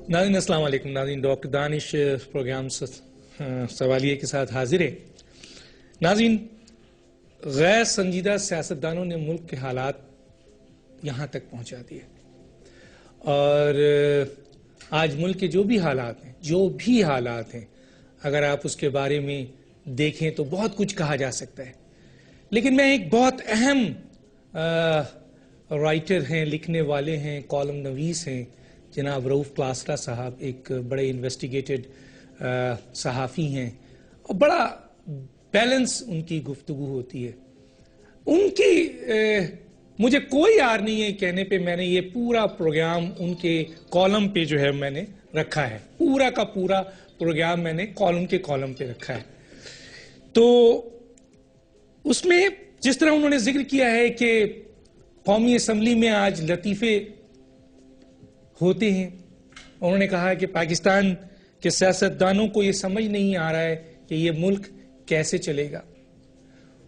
ناظرین السلام علیکم. ناظرین ڈاکٹر دانش پروگرام سوالیے کے ساتھ حاضر ہے. ناظرین غیر سنجیدہ سیاستدانوں نے ملک کے حالات یہاں تک پہنچا دیے اور آج ملک کے جو بھی حالات ہیں اگر آپ اس کے بارے میں دیکھیں تو بہت کچھ کہا جا سکتا ہے. لیکن میں ایک بہت اہم رائٹر ہیں، لکھنے والے ہیں، کالم نویس ہیں جناب رؤف کلاسرا صاحب، ایک بڑے انویسٹیگیٹڈ صحافی ہیں اور بڑا بیلنس ان کی گفتگو ہوتی ہے. ان کی مجھے کوئی عار نہیں ہے کہنے پہ میں نے یہ پورا پروگرام ان کے کالم پہ جو ہے میں نے رکھا ہے، پورا کا پورا پروگرام میں نے کالم پہ رکھا ہے. تو اس میں جس طرح انہوں نے ذکر کیا ہے کہ قومی اسمبلی میں آج لطیفے ہوتے ہیں، انہوں نے کہا کہ پاکستان کے سیاستدانوں کو یہ سمجھ نہیں آ رہا ہے کہ یہ ملک کیسے چلے گا.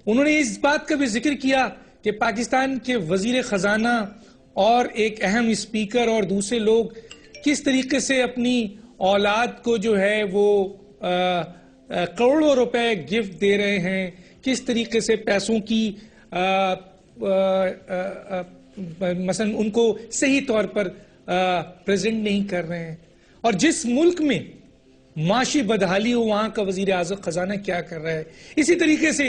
انہوں نے اس بات کا بھی ذکر کیا کہ پاکستان کے وزیر خزانہ اور ایک اہم اسپیکر اور دوسرے لوگ کس طریقے سے اپنی اولاد کو جو ہے وہ کروڑوں روپے گفٹ دے رہے ہیں، کس طریقے سے پیسوں کی مثلا ان کو صحیح طور پر پریزنٹ نہیں کر رہے ہیں. اور جس ملک میں معاشی بدحالی ہو وہاں کا وزیر اعظم خزانہ کیا کر رہا ہے. اسی طریقے سے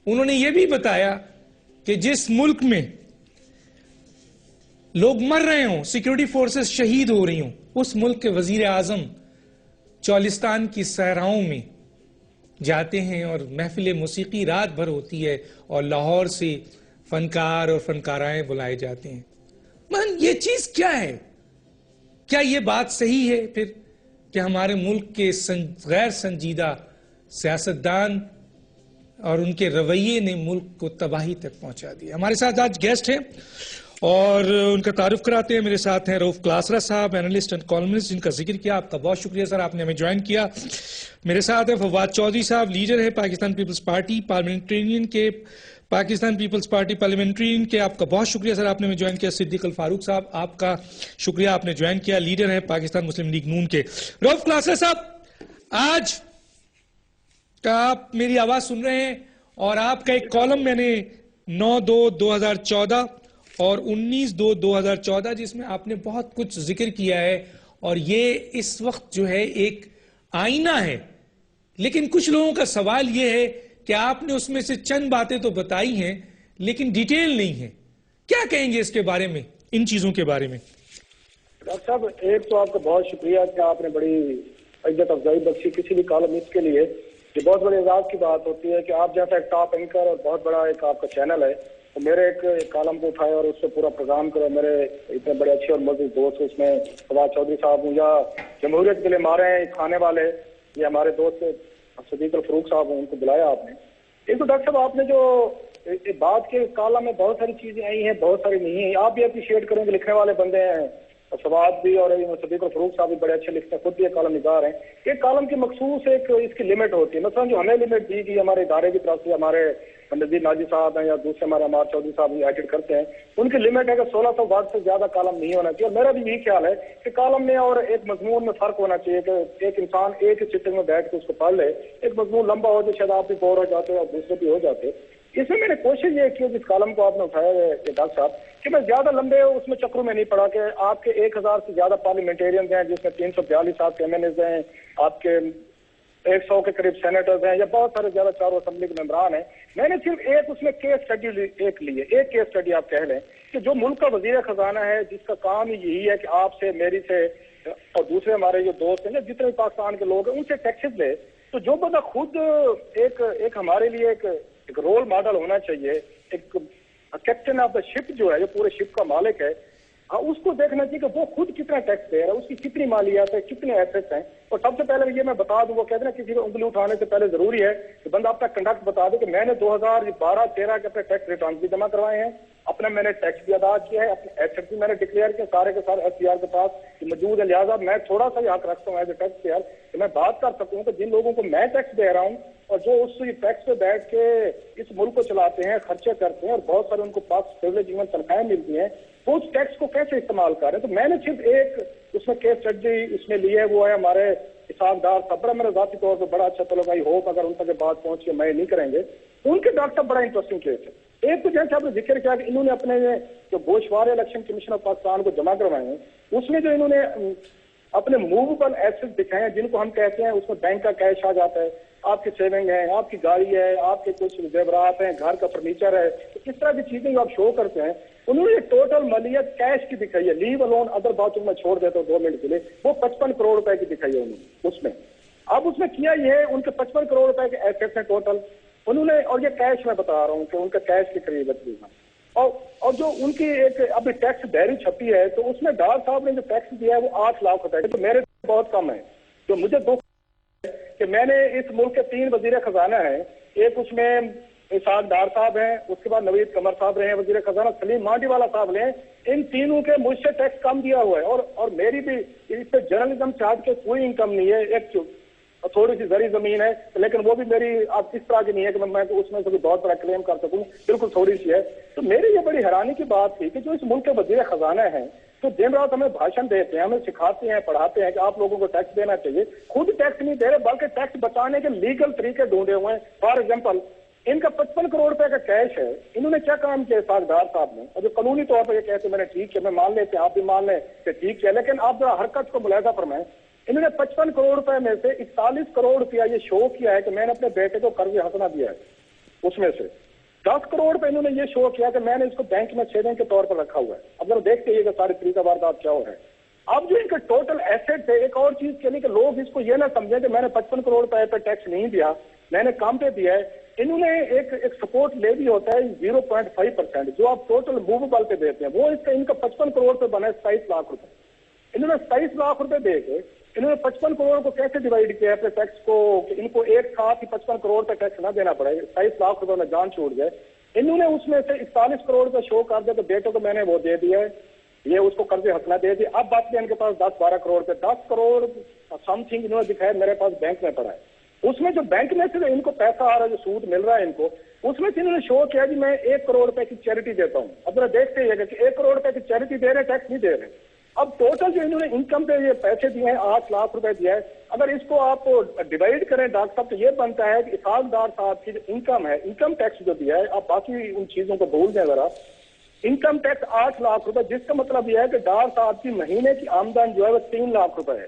انہوں نے یہ بھی بتایا کہ جس ملک میں لوگ مر رہے ہوں، سیکیورٹی فورسز شہید ہو رہی ہوں، اس ملک کے وزیر اعظم چولستان کی صحراؤں میں جاتے ہیں اور محفل موسیقی رات بھر ہوتی ہے اور لاہور سے فنکار اور فنکارائیں بلائے جاتے ہیں. یہ چیز کیا ہے؟ کیا یہ بات صحیح ہے پھر کہ ہمارے ملک کے غیر سنجیدہ سیاستدان اور ان کے رویے نے ملک کو تباہی تک پہنچا دیا؟ ہمارے ساتھ آج گیسٹ ہیں اور ان کا تعارف کراتے ہیں. میرے ساتھ ہیں رؤف کلاسرا صاحب، اینالسٹ اینڈ کالمنسٹ، جن کا ذکر کیا. آپ کا بہت شکریہ سر، آپ نے ہمیں جوائن کیا. میرے ساتھ ہیں فواد چودھری صاحب، لیڈر ہے پاکستان پیپلز پارٹی پارلیمنٹرین کے، پاکستان پیپلز پارٹی پارلیمنٹرین کے. آپ کا بہت شکریہ سر، آپ نے ہمیں جوائن کیا. صدیق الفاروق صاحب، آپ کا شکریہ، آپ نے جوائن کیا، لیڈر ہے پاکستان مسلم لیگ نون کے. رؤف کلاسرا صاحب، آج کا آپ میری آواز سن رہے ہیں اور آپ کا ایک کالم میں نے 9/2/2014 اور 19/2/2014 جس میں آپ نے بہت کچھ ذکر کیا ہے اور یہ اس وقت جو ہے ایک آئینہ ہے. لیکن کچھ لوگوں کا سوال یہ ہے کہ آپ نے اس میں سے چند باتیں تو بتائی ہیں لیکن ڈیٹیل نہیں ہے. کیا کہیں گے اس کے بارے میں، ان چیزوں کے بارے میں؟ ڈاکٹر صاحب، ایک تو آپ کا بہت شکریہ کہ آپ نے بڑی عزت افزائی بخشی کسی بھی کالمسٹ کے لیے. یہ بہت بڑے اعزاز کی بات ہوتی ہے کہ آپ جیسا ایک ٹاپ اینکر اور بہت بڑا ایک آپ کا چینل ہے تو میرے ایک کالم کو اٹھائے اور اس سے پورا پروگرام کرے. میرے اتنے بڑے اچھے اور مزید دوست اس میں فواد چودھری صاحب ہوں یا جمہوریت کے لیے مارے ہیں کھانے والے یہ ہمارے دوست صدیق الفاروق صاحب ہوں، ان کو بلایا آپ نے. ایک تو ڈاکٹر صاحب آپ نے جو بات کے کالم میں بہت ساری چیزیں آئی ہیں، بہت ساری نہیں ہیں. آپ بھی اپریشیٹ کریں گے، لکھنے والے بندے ہیں، فواد بھی اور صدیق الفاروق صاحب بھی بڑے اچھے لکھتے ہیں، خود بھی ایک کالم نگار ہیں. ایک کالم کی مخصوص ایک اس کی لمٹ ہوتی ہے. مثلا جو ہمیں لمٹ دی گئی ہمارے ادارے کی طرف سے، ہمارے نذیر ناجی صاحب ہیں یا دوسرے ہمارے عمار چودھری صاحب ایڈٹ کرتے ہیں، ان کی لمٹ ہے کہ 1600 ورڈ سے زیادہ کالم نہیں ہونا چاہیے. اور میرا بھی یہی خیال ہے کہ کالم میں اور ایک مضمون میں فرق ہونا چاہیے کہ ایک انسان ایک ہی سٹنگ میں بیٹھ کے اس کو پڑھ لے. ایک مضمون لمبا ہو تو شاید آپ بھی بور ہو جاتے اور دوسرے بھی ہو جاتے. اس میں نے کوشش یہ کی جس کالم کو آپ نے اٹھایا ہے ڈاکٹر صاحب کہ میں زیادہ لمبے اس میں چکروں میں نہیں پڑا کہ آپ کے 1000 سے زیادہ پارلیمنٹیرینز ہیں جس میں 342 آپ کے ایم این ایز ہیں، آپ کے 100 کے قریب سینیٹرز ہیں یا بہت سارے زیادہ چاروں اسمبلی کے ممبران ہیں. میں نے صرف ایک اس میں کیس اسٹڈی ایک کیس اسٹڈی آپ کہہ لیں کہ جو ملک کا وزیر خزانہ ہے جس کا کام ہی یہی ہے کہ آپ سے، میری سے اور دوسرے ہمارے جو دوست ہیں جتنے پاکستان کے لوگ ہیں ان سے ٹیکسز لے، تو جو بندہ خود ایک ہمارے لیے ایک رول ماڈل ہونا چاہیے، ایک کیپٹن آف دا شپ جو ہے، جو پورے شپ کا مالک ہے، اس کو دیکھنا چاہیے کہ وہ خود کتنا ٹیکس دے رہا ہے، اس کی کتنی مالیات ہے، کتنے ایسیٹس ہیں. اور سب سے پہلے یہ میں بتا دوں، وہ کہتے ہیں کسی کو انگلی اٹھانے سے پہلے ضروری ہے کہ بندہ اپنا کنڈکٹ بتا دے کہ میں نے 2012-13 کے اپنے ٹیکس ریٹرن بھی جمع کروائے ہیں اپنا میں نے ٹیکس بھی ادا کیا ہے, اپنے ایسٹ بھی میں نے ڈکلیئر کیا, سارے کے سارے ایف پی آر کے پاس موجود ہے. لہٰذا میں تھوڑا سا ہی حق رکھتا ہوں ایز اے ٹیکس پیئر کہ میں بات کر سکوں کہ جن لوگوں کو میں ٹیکس دے رہا ہوں اور جو اس ٹیکس پہ بیٹھ کے اس ملک کو چلاتے ہیں, خرچے کرتے ہیں اور بہت سارے ان کو پاس پریولیج ایون تنخواہیں ملتی ہیں, وہ اس ٹیکس کو کیسے استعمال کر رہے ہیں. تو میں نے صرف ایک اس میں کیس اسٹڈی اس میں لی ہے, وہ ہے ہمارے اسحاق ڈار صاحب. میرا ذاتی طور پہ بڑا اچھا تعلق ہے, ہوپ اگر ان تک بات پہنچ کے میں نہیں کریں گے. ان کے ڈاکٹر صاحب بڑا انٹرسٹنگ کیس ہے. ایک تو جیسے آپ نے ذکر کیا کہ انہوں نے اپنے جو گوشوارے الیکشن کمیشن آف پاکستان کو جمع کروائے ہیں, اس میں جو انہوں نے اپنے موویبل ایسٹ دکھائے ہیں جن کو ہم کہتے ہیں, اس میں بینک کا کیش آ جاتا ہے, آپ کی سیونگ ہے, آپ کی گاڑی ہے, آپ کے کچھ زیورات ہیں, گھر کا فرنیچر ہے, تو اس طرح کی چیزیں جو آپ شو کرتے ہیں, انہوں نے ٹوٹل مالیت کیش کی دکھائی ہے. لیو الون ادر باتوں میں چھوڑ دیتا ہوں 2 منٹ کے لیے, وہ 55 کروڑ روپے کی دکھائی ہے انہوں نے اس میں. اب اس میں کیا یہ ہے, ان کے 55 کروڑ روپے کے ایسٹس ہیں ٹوٹل انہوں نے, اور یہ کیش میں بتا رہا ہوں کہ ان کا کیش کے قریب ہے. اور جو ان کی ایک ابھی ٹیکس ڈائری چھپی ہے, تو اس میں ڈار صاحب نے جو ٹیکس دیا ہے وہ 8 لاکھ روپے, تو میرے بہت کم ہے. جو مجھے دکھ کہ میں نے اس ملک کے 3 وزیر خزانہ ہیں, ایک اس میں اسحاق ڈار صاحب ہیں, اس کے بعد نوید قمر صاحب رہے ہیں وزیر خزانہ, سلیم مانڈی والا صاحب رہے ہیں. ان تینوں کے مجھ سے ٹیکس کم دیا ہوا ہے, اور میری بھی اس پہ جرنلزم چارج کے کوئی انکم نہیں ہے. ایک تھوڑی سی زرعی زمین ہے, لیکن وہ بھی میری آپ اس طرح کی نہیں ہے کہ میں اس میں سے کوئی بہت بڑا کلیم کر سکوں, بالکل تھوڑی سی ہے. تو میری یہ بڑی حیرانی کی بات تھی کہ جو اس ملک کے وزیر خزانہ ہیں, تو دن رات ہمیں بھاشن دیتے ہیں, ہمیں سکھاتے ہیں, پڑھاتے ہیں کہ آپ لوگوں کو ٹیکس دینا چاہیے, خود ٹیکس نہیں دے رہے بلکہ ٹیکس بچانے کے لیگل طریقے ڈھونڈے ہوئے ہیں. فار ایگزامپل ان کا 55 کروڑ روپے کا کیش ہے, انہوں نے کیا کام کیا اسحاق ڈار صاحب نے, اور جو قانونی طور پر یہ کہتے ہیں میں نے ٹھیک ہے, میں مان لیتے ہیں, آپ بھی مان لیں کہ ٹھیک ہے, لیکن آپ ذرا حرکت کو ملاحظہ فرمائیں. انہوں نے 55 کروڑ روپے میں سے 41 کروڑ روپیہ یہ شو کیا ہے کہ میں نے اپنے بیٹے کو قرض حسنہ دیا ہے. اس میں سے 10 کروڑ روپے انہوں نے یہ شو کیا کہ میں نے اس کو بینک میں سیونگ کے طور پر رکھا ہوا ہے. اب ذرا دیکھتے ہیں کہ سارے طریقہ واردات کیا ہو رہا ہے. اب جو ان کا ٹوٹل ایسٹ ہے, ایک اور چیز کے لیے کہ لوگ اس کو یہ نہ سمجھیں کہ میں نے 55 کروڑ روپے پہ ٹیکس نہیں دیا, میں نے کام پہ دیا ہے. انہوں نے ایک سپورٹ لے بھی ہوتا ہے 0.5%, جو آپ ٹوٹل موویبل پہ دیتے ہیں, وہ اس کا ان کا 55 کروڑ پہ بنا ہے 27 لاکھ روپے. انہوں نے 27 لاکھ روپے دے کے انہوں نے 55 کروڑ کو کیسے ڈیوائڈ کیا اپنے ٹیکس کو, کہ ان کو ایک ساتھ ہی 55 کروڑ پہ ٹیکس نہ دینا پڑے, 27 لاکھ روپے میں جان چھوٹ جائے. انہوں نے اس میں سے 41 کروڑ کا شو کر دیا کہ بیٹوں کو میں نے وہ دے دیا ہے, یہ اس کو قرض حسنہ دے دیا. اب بات ان کے پاس 10-12 کروڑ پہ 10 کروڑ سم تھنگ انہوں نے دکھایا میرے پاس بینک میں پڑا ہے. اس میں جو بینک میں سے ان کو پیسہ آ رہا ہے, جو سود مل رہا ہے ان کو, اس میں سے انہوں نے شو کیا کہ میں 1 کروڑ روپے کی چیریٹی دیتا ہوں. اب ذرا دیکھتے ہیں کہ 1 کروڑ روپے کی چیریٹی دے رہے, ٹیکس نہیں دے رہے. اب ٹوٹل جو انہوں نے انکم پہ یہ پیسے دیے ہیں 8 لاکھ روپے دیا ہے, اگر اس کو آپ ڈیوائڈ کریں ڈاکٹر صاحب, تو یہ بنتا ہے کہ اسحاق ڈار صاحب کی جو انکم ہے, انکم ٹیکس جو دیا ہے, آپ باقی ان چیزوں کو بھول دیں ذرا, انکم ٹیکس 8 لاکھ روپے, جس کا مطلب یہ ہے کہ ڈار صاحب کی مہینے کی آمدن جو ہے وہ 3 لاکھ روپے ہے.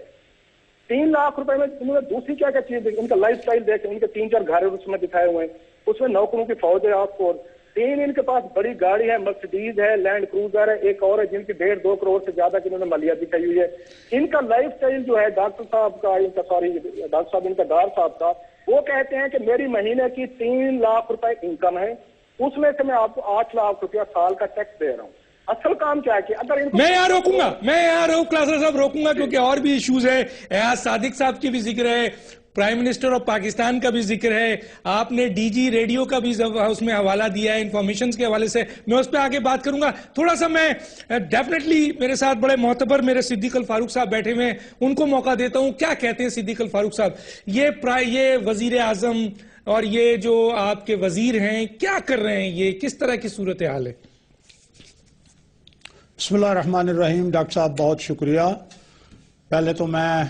3 لاکھ روپے میں انہوں نے دوسری کیا کیا چیز دیکھی, ان کا لائف سٹائل دیکھیں, ان کے 3-4 گھر اس میں دکھائے ہوئے ہیں, اس میں نوکروں کی فوج ہے آپ کو, 3 ان کے پاس بڑی گاڑی ہے, مرسڈیز ہے, لینڈ کروزر ہے, ایک اور ہے جن کی 1.5-2 کروڑ سے زیادہ کی انہوں نے مالیت دکھائی ہوئی ہے. ان کا لائف سٹائل جو ہے ڈاکٹر صاحب کا, ڈاکٹر صاحب ان کا ڈار صاحب کا, وہ کہتے ہیں کہ میری مہینے کی 3 لاکھ روپے انکم ہے, اس میں سے میں آپ کو 8 لاکھ روپیہ سال کا ٹیکس دے رہا ہوں. اصل کام کیا ہے کہ اگر ان کو میں یہاں روکوں گا, کلاسر صاحب روکوں گا, کیونکہ اور بھی ایشوز ہیں. ایاز صادق صاحب کی بھی ذکر ہے, پرائم منسٹر آف پاکستان کا بھی ذکر ہے, آپ نے ڈی جی ریڈیو کا بھی اس میں حوالہ دیا ہے انفارمیشنز کے حوالے سے, میں اس پہ آگے بات کروں گا. تھوڑا سا میں ڈیفینیٹلی میرے ساتھ بڑے معتبر میرے صدیق الفاروق صاحب بیٹھے ہوئے ہیں, ان کو موقع دیتا ہوں. کیا کہتے ہیں صدیق الفاروق صاحب, یہ وزیر اعظم اور یہ جو آپ کے وزیر ہیں کیا کر رہے ہیں, یہ کس طرح کی صورتحال ہے؟ بسم اللہ الرحمن الرحیم. ڈاکٹر صاحب بہت شکریہ. پہلے تو میں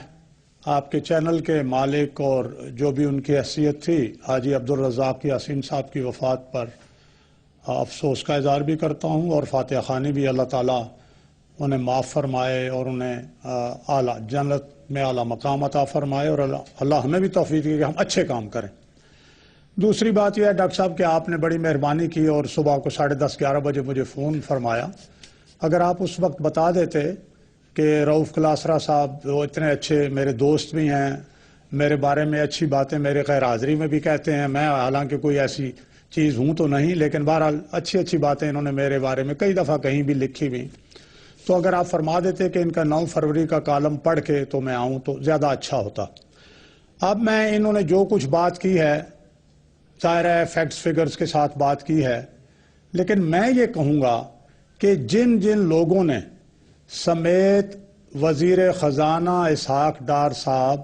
آپ کے چینل کے مالک اور جو بھی ان کی حیثیت تھی, حاجی عبدالرزاق یاسین صاحب کی وفات پر افسوس کا اظہار بھی کرتا ہوں, اور فاتحہ خوانی بھی, اللہ تعالیٰ انہیں معاف فرمائے اور انہیں اعلیٰ جنت میں اعلیٰ مقام عطا فرمائے, اور اللہ ہمیں بھی توفیق دے کہ ہم اچھے کام کریں. دوسری بات یہ ہے ڈاکٹر صاحب کہ آپ نے بڑی مہربانی کی اور صبح کو 10:30-11 بجے مجھے فون فرمایا. اگر آپ اس وقت بتا دیتے کہ رؤوف کلاسرہ صاحب وہ اتنے اچھے میرے دوست بھی ہیں, میرے بارے میں اچھی باتیں میرے غیر حاضری میں بھی کہتے ہیں, میں حالانکہ کوئی ایسی چیز ہوں تو نہیں, لیکن بہرحال اچھی باتیں انہوں نے میرے بارے میں کئی دفعہ کہیں بھی لکھی بھی, تو اگر آپ فرما دیتے کہ ان کا 9 فروری کا کالم پڑھ کے تو میں آؤں تو زیادہ اچھا ہوتا. اب میں انہوں نے جو کچھ بات کی ہے, ظاہر ہے فیکٹس فگرز کے ساتھ بات کی ہے, لیکن میں یہ کہوں گا کہ جن جن لوگوں نے سمیت وزیر خزانہ اسحاق ڈار صاحب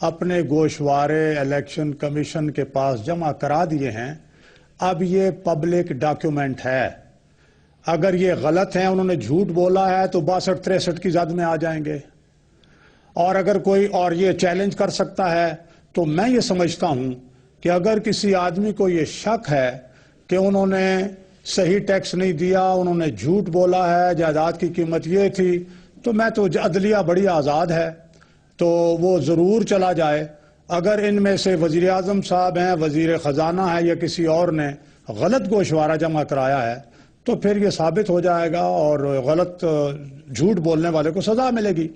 اپنے گوشوارے الیکشن کمیشن کے پاس جمع کرا دیے ہیں، اب یہ پبلک ڈاکیومنٹ ہے. اگر یہ غلط ہیں، انہوں نے جھوٹ بولا ہے، تو 62-63 کی زد میں آ جائیں گے. اور اگر کوئی اور یہ چیلنج کر سکتا ہے، تو میں یہ سمجھتا ہوں کہ اگر کسی آدمی کو یہ شک ہے کہ انہوں نے صحیح ٹیکس نہیں دیا، انہوں نے جھوٹ بولا ہے، جائیداد کی قیمت یہ تھی، تو میں تو عدلیہ بڑی آزاد ہے، تو وہ ضرور چلا جائے. اگر ان میں سے وزیر اعظم صاحب ہیں، وزیر خزانہ ہے، یا کسی اور نے غلط گوشوارہ جمع کرایا ہے، تو پھر یہ ثابت ہو جائے گا اور غلط جھوٹ بولنے والے کو سزا ملے گی.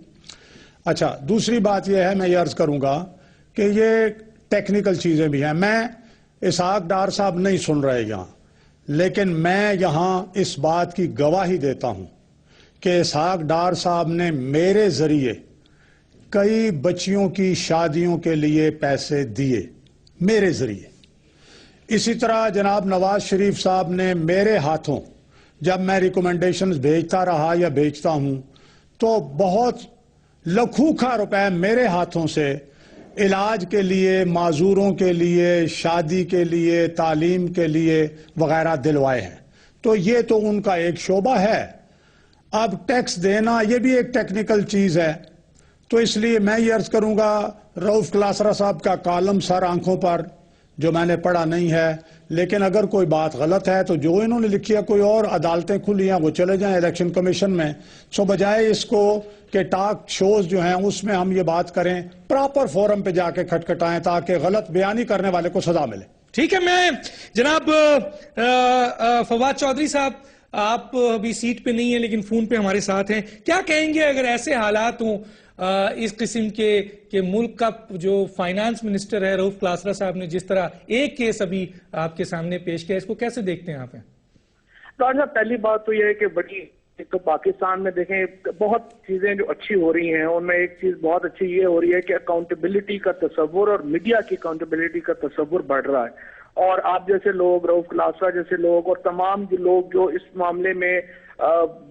اچھا، دوسری بات یہ ہے، میں یہ عرض کروں گا کہ یہ ٹیکنیکل چیزیں بھی ہیں. میں اسحاق ڈار صاحب نہیں سن رہے یہاں، لیکن میں یہاں اس بات کی گواہی دیتا ہوں کہ اسحاق ڈار صاحب نے میرے ذریعے کئی بچیوں کی شادیوں کے لیے پیسے دیے، میرے ذریعے. اسی طرح جناب نواز شریف صاحب نے میرے ہاتھوں، جب میں ریکمنڈیشنز بھیجتا رہا یا بھیجتا ہوں، تو بہت لاکھوں روپے میرے ہاتھوں سے علاج کے لیے، معذوروں کے لیے، شادی کے لیے، تعلیم کے لیے وغیرہ دلوائے ہیں. تو یہ تو ان کا ایک شعبہ ہے. اب ٹیکس دینا یہ بھی ایک ٹیکنیکل چیز ہے. تو اس لیے میں یہ عرض کروں گا، رؤف کلاسرا صاحب کا کالم سر آنکھوں پر جو میں نے پڑھا نہیں ہے، لیکن اگر کوئی بات غلط ہے تو جو انہوں نے لکھی ہے، کوئی اور عدالتیں کھلی ہیں، وہ چلے جائیں الیکشن کمیشن میں. سو بجائے اس کو کہ ٹاک شوز جو ہیں اس میں ہم یہ بات کریں، پراپر فورم پہ جا کے کھٹکھٹائیں تاکہ غلط بیانی کرنے والے کو سزا ملے. ٹھیک ہے. میں جناب فواد چودھری صاحب، آپ ابھی سیٹ پہ نہیں ہیں لیکن فون پہ ہمارے ساتھ ہیں. کیا کہیں گے اگر ایسے حالات ہوں اس قسم کے کہ ملک کا جو فائنانس منسٹر ہے رؤف کلاسرا صاحب نے جس طرح ایک کیس ابھی آپ کے سامنے پیش کیا، اس کو کیسے دیکھتے ہیں آپ؟ ڈاکٹر صاحب، پہلی بات تو یہ ہے کہ بڑی ایک تو پاکستان میں دیکھیں بہت چیزیں جو اچھی ہو رہی ہیں، ان میں ایک چیز بہت اچھی یہ ہو رہی ہے کہ اکاؤنٹیبلٹی کا تصور اور میڈیا کی اکاؤنٹیبلٹی کا تصور بڑھ رہا ہے. اور آپ جیسے لوگ، رؤف کلاسرا جیسے لوگ، اور تمام جو لوگ جو اس معاملے میں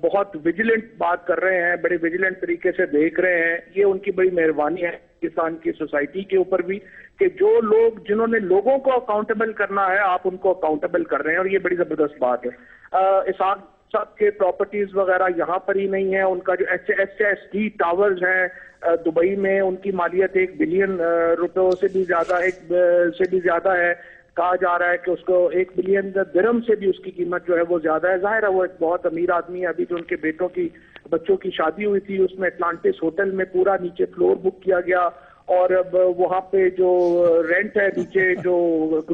بہت ویجیلنٹ بات کر رہے ہیں، بڑے ویجیلنٹ طریقے سے دیکھ رہے ہیں، یہ ان کی بڑی مہربانی ہے پاکستان کی سوسائٹی کے اوپر بھی کہ جو لوگ جنہوں نے لوگوں کو اکاؤنٹیبل کرنا ہے آپ ان کو اکاؤنٹیبل کر رہے ہیں، اور یہ بڑی زبردست بات ہے. اسحاق صاحب کے پراپرٹیز وغیرہ یہاں پر ہی نہیں ہیں. ان کا جو ایس ٹی ٹاورز ہیں دبئی میں، ان کی مالیت 1 بلین روپے سے بھی زیادہ ہے. کہا جا رہا ہے کہ اس کو 1 بلین درہم سے بھی اس کی قیمت جو ہے وہ زیادہ ہے. ظاہر ہے وہ ایک بہت امیر آدمی ہے. ابھی جو ان کے بچوں کی شادی ہوئی تھی اس میں اٹلانٹس ہوٹل میں پورا نیچے فلور بک کیا گیا، اور اب وہاں پہ جو رینٹ ہے نیچے جو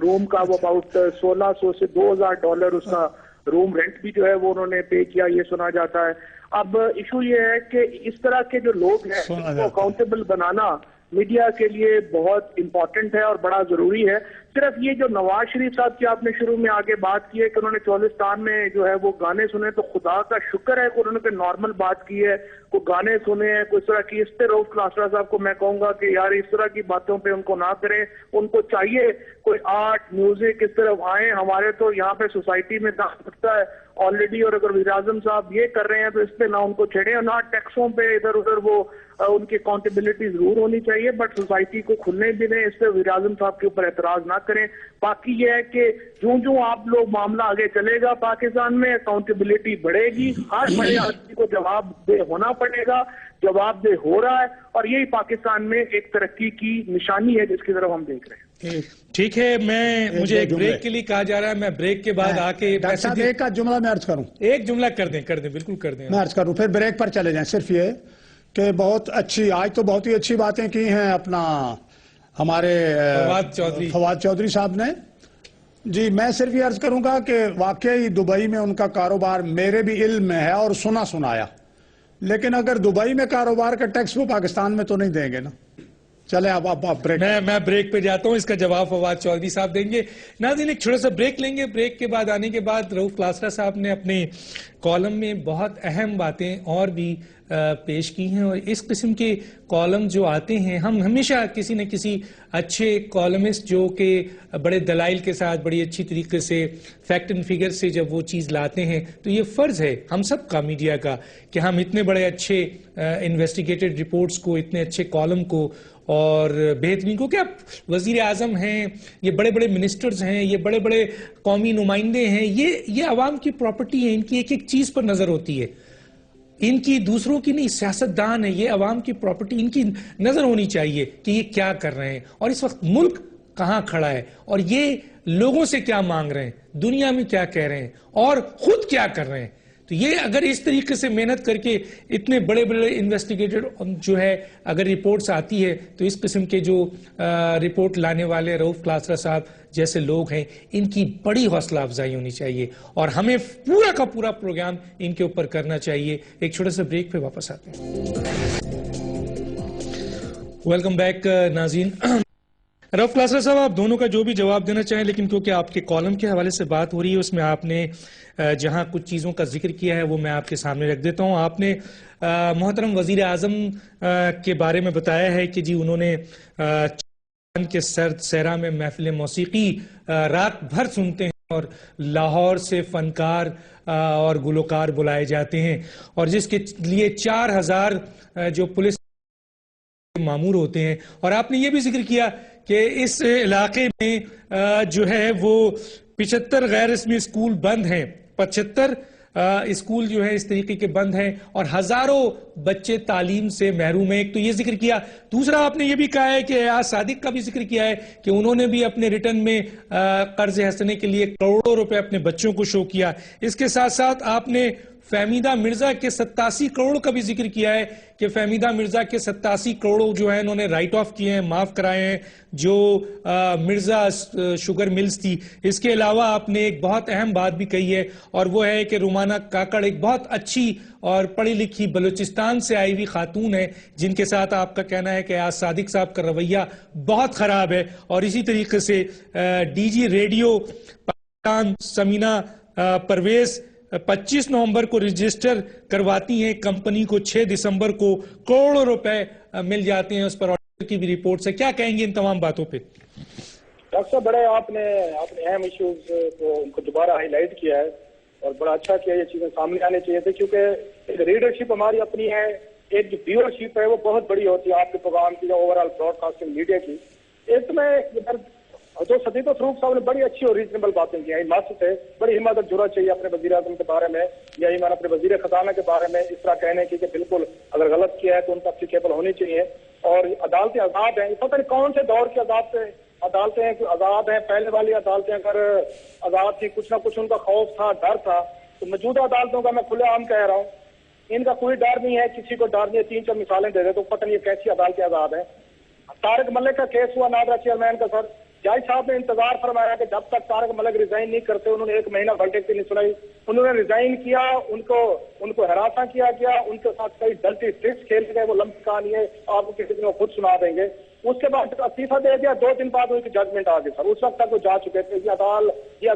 روم کا وہ اباؤٹ $1,600 سے $2,000 اس کا روم رینٹ بھی جو ہے وہ انہوں نے پے کیا، یہ سنا جاتا ہے. اب ایشو یہ ہے کہ اس طرح کے جو لوگ ہیں ان کو اکاؤنٹیبل بنانا میڈیا کے لیے بہت امپورٹنٹ ہے اور بڑا ضروری ہے. صرف یہ جو نواز شریف صاحب کی آپ نے شروع میں آگے بات کی ہے کہ انہوں نے چولستان میں جو ہے وہ گانے سنے، تو خدا کا شکر ہے کہ انہوں نے کوئی نارمل بات کی ہے، کوئی گانے سنے ہیں، کوئی اس طرح کی. اس پہ رؤف کلاسرا صاحب کو میں کہوں گا کہ یار اس طرح کی باتوں پہ ان کو نہ کریں. ان کو چاہیے کوئی آرٹ میوزک اس طرف آئیں. ہمارے تو یہاں پہ سوسائٹی میں داخل سکتا ہے آلریڈی، اور اگر وزیر اعظم صاحب یہ کر رہے ہیں تو اس پہ نہ ان کو چھیڑیں، اور نہ ٹیکسوں پہ ادھر ادھر وہ ان کی اکاؤنٹیبلٹی ضرور ہونی چاہیے، بٹ سوسائٹی کو کھلنے بھی دیں. اس پہ وزیر اعظم صاحب کے اوپر اعتراض نہ کریں. باقی یہ ہے کہ جوں آپ لوگ معاملہ آگے چلے گا پاکستان میں اکاؤنٹیبلٹی بڑھے گی، ہر بڑے آدمی کو جواب دہ ہونا پڑے گا. جواب دہ ہو رہا ہے، اور یہی پاکستان میں ایک ترقی کی نشانی ہے جس کی طرف ہم دیکھ رہے ہیں. ٹھیک ہے. مجھے ایک بریک کے لیے کہا جا رہا ہے، میں بریک کے بعد آ کے ایک جملہ میں عرض کروں. ایک جملہ کر دیں بالکل کر دیں. میں عرض کروں پھر بریک پر چلے جائیں. صرف یہ کہ بہت اچھی، آج تو بہت ہی اچھی باتیں کی ہیں اپنا ہمارے فواد چودھری صاحب نے. جی میں صرف یہ عرض کروں گا کہ واقعی دبئی میں ان کا کاروبار میرے بھی علم میں ہے اور سنایا، لیکن اگر دبئی میں کاروبار کا ٹیکس وہ پاکستان میں تو نہیں دیں گے نا. چلے اب بریک. میں بریک پہ جاتا ہوں. اس کا جواب فواد چودھری صاحب دیں گے. ناظرین ایک چھوٹا سا بریک لیں گے. بریک کے بعد آنے کے بعد رؤف کلاسرا صاحب نے اپنے کالم میں بہت اہم باتیں اور بھی پیش کی ہیں, اور اس قسم کے کالم جو آتے ہیں, ہم ہمیشہ کسی نہ کسی اچھے کالمسٹ جو کہ بڑے دلائل کے ساتھ بڑی اچھی طریقے سے فیکٹ اینڈ فگر سے جب وہ چیز لاتے ہیں تو یہ فرض ہے ہم سب کا, میڈیا کا, کہ ہم اتنے بڑے اچھے انویسٹیگیٹڈ رپورٹس کو, اتنے اچھے کالم کو اور بہترین کو, کہ وزیر اعظم ہیں, یہ بڑے بڑے منسٹرز ہیں, یہ بڑے بڑے قومی نمائندے ہیں, یہ عوام کی پراپرٹی ہے, ان کی ایک ایک چیز پر نظر ہوتی ہے, ان کی دوسروں کی نہیں, سیاستدان ہے, یہ عوام کی پراپرٹی, ان کی نظر ہونی چاہیے کہ یہ کیا کر رہے ہیں اور اس وقت ملک کہاں کھڑا ہے اور یہ لوگوں سے کیا مانگ رہے ہیں, دنیا میں کیا کہہ رہے ہیں اور خود کیا کر رہے ہیں. تو یہ اگر اس طریقے سے محنت کر کے اتنے بڑے بڑے انویسٹیگیٹڈ جو ہے اگر رپورٹس آتی ہے, تو اس قسم کے جو رپورٹ لانے والے رؤف کلاسرا صاحب جیسے لوگ ہیں, ان کی بڑی حوصلہ افزائی ہونی چاہیے اور ہمیں پورا کا پورا پروگرام ان کے اوپر کرنا چاہیے. ایک چھوٹے سے بریک پہ واپس آتے ہیں. ویلکم بیک ناظرین. رؤف کلاسرا صاحب آپ دونوں کا جو بھی جواب دینا چاہیں, لیکن کیونکہ آپ کے کالم کے حوالے سے بات ہو رہی ہے, اس میں آپ نے جہاں کچھ چیزوں کا ذکر کیا ہے وہ میں آپ کے سامنے رکھ دیتا ہوں. آپ نے محترم وزیر اعظم کے بارے میں بتایا ہے کہ جی انہوں نے چاند کے سرد صحرا میں محفل موسیقی رات بھر سنتے ہیں اور لاہور سے فنکار اور گلوکار بلائے جاتے ہیں, اور جس کے لیے 4000 جو پولیس مامور ہوتے ہیں. اور آپ نے یہ بھی ذکر کیا کہ اس علاقے میں جو ہے وہ 75 غیر رسمی اسکول بند ہیں, 75 اسکول جو ہے اس طریقے کے بند ہیں اور ہزاروں بچے تعلیم سے محروم ہیں. ایک تو یہ ذکر کیا. دوسرا آپ نے یہ بھی کہا ہے کہ ایاز صادق کا بھی ذکر کیا ہے کہ انہوں نے بھی اپنے ریٹرن میں قرض حسنے کے لیے کروڑوں روپے اپنے بچوں کو شو کیا. اس کے ساتھ ساتھ آپ نے فہمیدہ مرزا کے 87 کروڑ کا بھی ذکر کیا ہے کہ فہمیدہ مرزا کے 87 کروڑ جو ہیں انہوں نے رائٹ آف کیے ہیں, معاف کرائے ہیں, جو مرزا شوگر ملز تھی. اس کے علاوہ آپ نے ایک بہت اہم بات بھی کہی ہے, اور وہ ہے کہ رومانہ کاکڑ ایک بہت اچھی اور پڑھی لکھی بلوچستان سے آئی ہوئی خاتون ہے, جن کے ساتھ آپ کا کہنا ہے کہ ایاز صادق صاحب کا رویہ بہت خراب ہے. اور اسی طریقے سے D G radio Pakistan Samina Parvez 25 نومبر کو رجسٹر کرواتی ہیں کمپنی کو, 6 دسمبر کو کروڑوں روپے مل جاتے ہیں, اس پر آڈیٹر کی بھی رپورٹ ہے. کیا کہیں گے ان تمام باتوں پہ؟ ڈاکٹر صاحب بڑے آپ نے اہم ایشوز کو ان کو دوبارہ ہائی لائٹ کیا ہے اور بڑا اچھا کیا. یہ چیزیں سامنے آنے چاہیے تھے کیونکہ ایک ریڈرشپ ہماری اپنی ہے, ایک جو ویورشپ ہے وہ بہت بڑی ہوتی ہے آپ کے پروگرام کی, جو overall broadcasting media کی. ایک تو میں جو صدیق فروخ صاحب نے بڑی اچھی اور ریزنیبل باتیں کی ہیں, ماسک سے بڑی ہمت اور جرأت چاہیے اپنے وزیر اعظم کے بارے میں یا ایمان اپنے وزیر خزانہ کے بارے میں اس طرح کہنے کی کہ بالکل اگر غلط کیا ہے تو ان کا اپلیکیبل ہونی چاہیے. اور عدالتیں آزاد ہیں, پتہ نہیں کون سے دور کی عدالتیں ہیں, آزاد ہیں. پہلے والی عدالتیں اگر آزاد تھی, کچھ نہ کچھ ان کا خوف تھا, ڈر تھا, تو موجودہ عدالتوں کا میں کھلے عام کہہ رہا ہوں ان کا کوئی ڈر نہیں ہے, کسی کو ڈر نہیں ہے. 3-4 مثالیں دے دے تو پتہ نہیں کیسی عدالتیں آزاد ہیں. طارق ملک کا کیس ہوا نادرا چیئرمین کا, سر جج صاحب نے انتظار فرمایا کہ جب تک طارق ملک ریزائن نہیں کرتے, انہوں نے 1 مہینہ ورڈکٹ نہیں سنائی. انہوں نے ریزائن کیا, ان کو ہراساں کیا گیا, ان کے ساتھ کئی ڈلٹی ٹرکس کھیل گئے. وہ لمبی کہانی ہے, آپ کو کسی دن وہ خود سنا دیں گے. اس کے بعد استعفیٰ دے دیا, 2 دن بعد ان کی ججمنٹ آ گئی. سر اس وقت تک وہ جا چکے تھے, یہ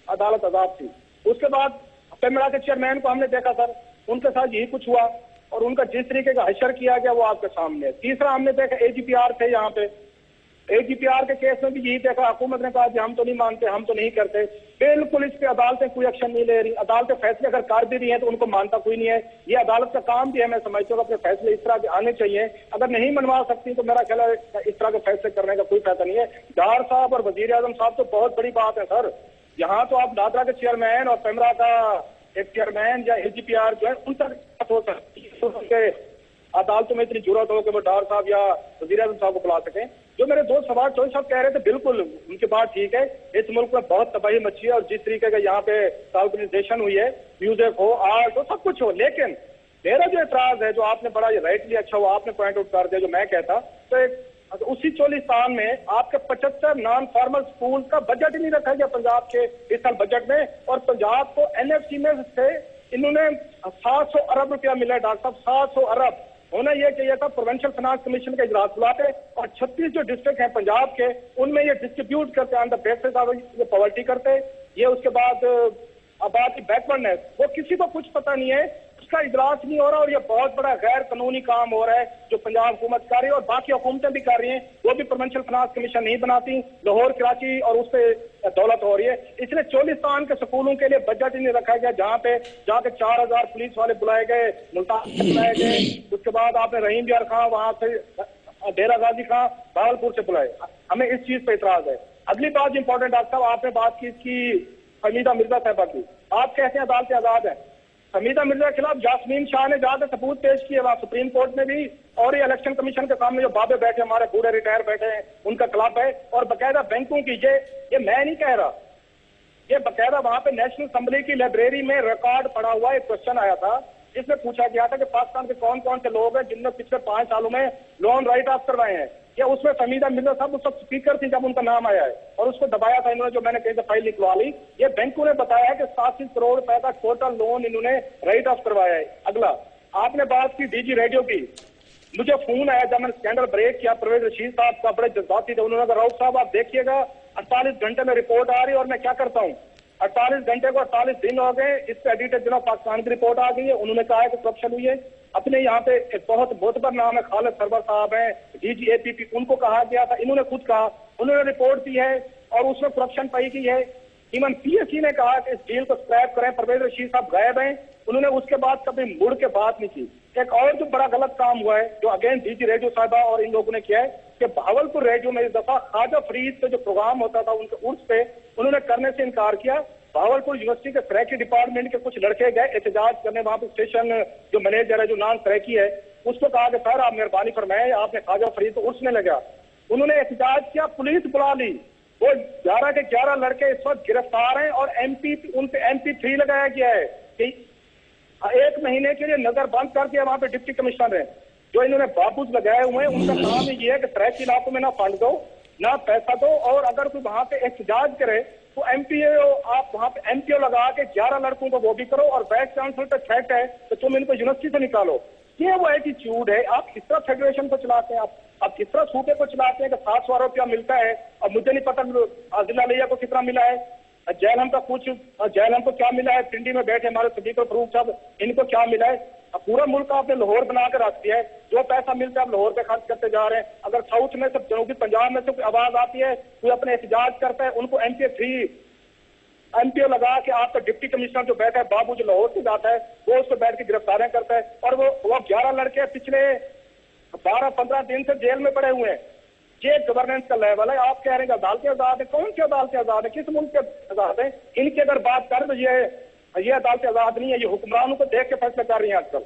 عدالت آزاد تھی. اس کے بعد پیمرا کے چیئرمین کو ہم نے دیکھا سر, ان کے ساتھ یہی کچھ ہوا اور ان کا جس طریقے کا حشر کیا گیا وہ آپ کے سامنے ہے. تیسرا ہم نے دیکھا AGPR تھے یہاں پہ, AGPR کے کیس میں بھی یہی دیکھا, حکومت نے کہا کہ ہم تو نہیں مانتے, ہم تو نہیں کرتے. بالکل اس پہ عدالتیں کوئی ایکشن نہیں لے رہی. عدالتیں فیصلے اگر کر بھی رہی ہیں تو ان کو مانتا کوئی نہیں ہے. یہ عدالت کا کام بھی ہے, میں سمجھتا ہوں اپنے فیصلے اس طرح کے آنے چاہیے. اگر نہیں منوا سکتی تو میرا خیال ہے اس طرح کے فیصلے کرنے کا کوئی فائدہ نہیں ہے. ڈار صاحب اور وزیر اعظم صاحب تو بہت بڑی بات ہے سر. یہاں تو آپ نادرا کے چیئرمین اور پیمرا کا ایک چیئرمین یا AGPR جو ہے ان تک بات ہو سکتی ہے. عدالتوں میں اتنی ضرورت ہو کہ وہ ڈار صاحب یا وزیر اعظم صاحب کو بلا سکیں. جو میرے دوست سوال چوہدری صاحب کہہ رہے تھے, بالکل ان کی بات ٹھیک ہے. اس ملک میں بہت تباہی مچی ہے اور جس طریقے کا یہاں پہ آرگنائزیشن ہوئی ہے, میوزک ہو, آرٹ ہو, سب کچھ ہو, لیکن میرا جو اعتراض ہے, جو آپ نے بڑا رائٹلی اچھا ہوا آپ نے پوائنٹ آؤٹ کر دیا, جو میں کہتا تو اسی چولستان میں آپ کے 75 نان فارمل سکول کا بجٹ ہی نہیں رکھا گیا پنجاب کے اس سال بجٹ میں. اور پنجاب کو NFC میں سے انہوں نے 700 ارب روپیہ ملا ہے ڈاکٹر صاحب, 700 ارب. ہونا یہ چاہیے تھا پروونشل فائنانس کمیشن کا اجلاس بلاتے اور 36 جو ڈسٹرکٹ ہیں پنجاب کے ان میں یہ ڈسٹریبیوٹ کرتے آن دا بیسس آف یہ پاورٹی کرتے. یہ اس کے بعد آباد کی بیکورڈنیس وہ کسی کو کچھ پتہ نہیں ہے, اس کا اجلاس نہیں ہو رہا اور یہ بہت بڑا غیر قانونی کام ہو رہا ہے جو پنجاب حکومت کر رہی ہے اور باقی حکومتیں بھی کر رہی ہیں. وہ بھی پروونشل فائنانس کمیشن نہیں بناتی, لاہور کراچی اور اس پہ دولت ہو رہی ہے. اس لیے چولستان کے سکولوں کے لیے بجٹ ہی نہیں رکھا گیا جہاں پہ جا کے 4000 پولیس والے بلائے گئے, ملتان بلائے گئے. اس کے بعد آپ نے رحیم یار خان وہاں سے ڈیرہ غازی خان بھاولپور سے بلائے. ہمیں اس چیز پہ اعتراض ہے. اگلی بات امپورٹنٹ ڈاکٹر صاحب آپ نے بات کی اس کی حمیدہ مرزا صاحبہ کی. آپ کہتے ہیں عدالتیں آزاد ہیں. حمیدہ مرزا کے خلاف جاسمین شاہ نے جا کے ثبوت پیش کیے وہاں سپریم کورٹ میں بھی, اور یہ الیکشن کمیشن کے سامنے جو بابے بیٹھے ہمارے بوڑھے ریٹائر بیٹھے ہیں ان کا کلب ہے, اور باقاعدہ بینکوں کی یہ میں نہیں کہہ رہا, یہ باقاعدہ وہاں پہ نیشنل اسمبلی کی لائبریری میں ریکارڈ پڑا ہوا ایک کوشچن آیا تھا جس میں پوچھا گیا تھا کہ پاکستان کے کون کون سے لوگ ہیں جن نے پچھلے 5 سالوں میں لون رائٹ آف کروائے ہیں. کہ اس میں حمیدہ مرزا صاحب اس وقت اسپیکر تھی جب ان کا نام آیا ہے اور اس کو دبایا تھا انہوں نے, جو میں نے کہیں سے فائل نکلوا لی. یہ بینکوں نے بتایا ہے کہ 87 کروڑ روپے کا ٹوٹل لون انہوں نے رائٹ آف کروایا ہے. اگلا آپ نے بات کی ڈی جی ریڈیو کی, مجھے فون آیا جب میں نے اسکینڈل بریک کیا, پرویز رشید صاحب کا بڑے جذباتی تھے. انہوں نے کہا راؤف صاحب آپ دیکھیے گا 48 گھنٹے میں رپورٹ آ رہی ہے اور میں کیا کرتا ہوں, 48 گھنٹے کو 48 دن ہو گئے, اس پہ ایڈیٹر جناب پاکستان کی رپورٹ آ گئی ہے. انہوں نے کہا ہے کہ کرپشن ہوئی ہے. اپنے یہاں پہ ایک بہت معتبر نام ہے خالد سرور صاحب ہیں, ڈی جی اے پی پی, ان کو کہا گیا تھا, انہوں نے خود کہا, انہوں نے رپورٹ دی ہے اور اس میں کرپشن پائی گئی ہے. ایون پی ایس سی نے کہا کہ اس ڈیل کو اسکریپ کریں. پرویز رشید صاحب غائب ہیں, انہوں نے اس کے بعد کبھی مڑ کے بات نہیں کی. ایک اور جو بڑا غلط کام ہوا ہے جو اگین ڈی جی ریڈیو صاحبہ اور ان لوگوں نے کیا ہے کہ بہاولپور ریڈیو میں اس دفعہ خواجہ فرید پہ جو پروگرام ہوتا تھا ان کے عرس پہ انہوں نے کرنے سے انکار کیا. بہاولپور یونیورسٹی کے سریکی ڈپارٹمنٹ کے کچھ لڑکے گئے احتجاج کرنے, وہاں پہ اسٹیشن جو مینیجر ہے جو نان سریکی ہے اس کو کہا کہ سر آپ مہربانی فرمائیں, آپ نے خواجہ فرید کو عرس میں لگا. انہوں نے احتجاج کیا, پولیس بلا لی. وہ 11 کے 11 لڑکے اس وقت گرفتار ہیں اور ان پہ MP3 لگایا گیا ہے کہ 1 مہینے کے لیے نظر بند کر دیا. وہاں پہ ڈپٹی کمشنر ہیں جو انہوں نے بابوز لگائے ہوئے ہیں, ان کا کام یہ ہے کہ سریکی علاقوں میں نہ فنڈ دو نہ پیسہ دو, اور اگر کوئی وہاں پہ احتجاج کرے تو آپ وہاں پہ MP O لگا کے 11 لڑکوں کو وہ بھی کرو, اور وائس چانسلر پہ تھریٹ ہے کہ تم ان کو یونیورسٹی سے نکالو. یہ وہ ایٹیچیوڈ ہے. آپ کس طرح فیڈریشن کو چلاتے ہیں, آپ کس طرح صوبے کو چلاتے ہیں کہ 700 روپیہ ملتا ہے اور مجھے نہیں پتا ضلع علیہ کو کتنا ملا ہے, جیلم کا کچھ, جیلم کو کیا ملا ہے, پنڈی میں بیٹھے ہمارے صدیق فروخ صاحب ان کو کیا ملا ہے. پورا ملک آپ نے لاہور بنا کے رکھ دیا ہے, جو پیسہ ملتا ہے آپ لاہور پہ خرچ کرتے جا رہے ہیں. اگر ساؤتھ میں سے جنوبی پنجاب میں سے کوئی آواز آتی ہے, کوئی اپنے احتجاج کرتا ہے, ان کو MP O لگا کے آپ کا ڈپٹی کمشنر جو بیٹھا ہے بابو جو لاہور سے جاتا ہے وہ اس کو بیٹھ کے گرفتاریاں کرتا ہے, اور وہ 11 لڑکے پچھلے 12-15 دن سے جیل میں پڑے ہوئے ہیں. یہ گورننس کا لیول ہے. آپ کہہ رہے ہیں کہ عدالتیں آزاد ہیں, کون سی عدالتیں آزاد ہیں, کس ملک کے آزاد ہیں؟ ان کی اگر بات کریں تو یہ عدالتیں آزاد نہیں ہے, یہ حکمرانوں کو دیکھ کے فیصلے کر رہی ہیں آج کل.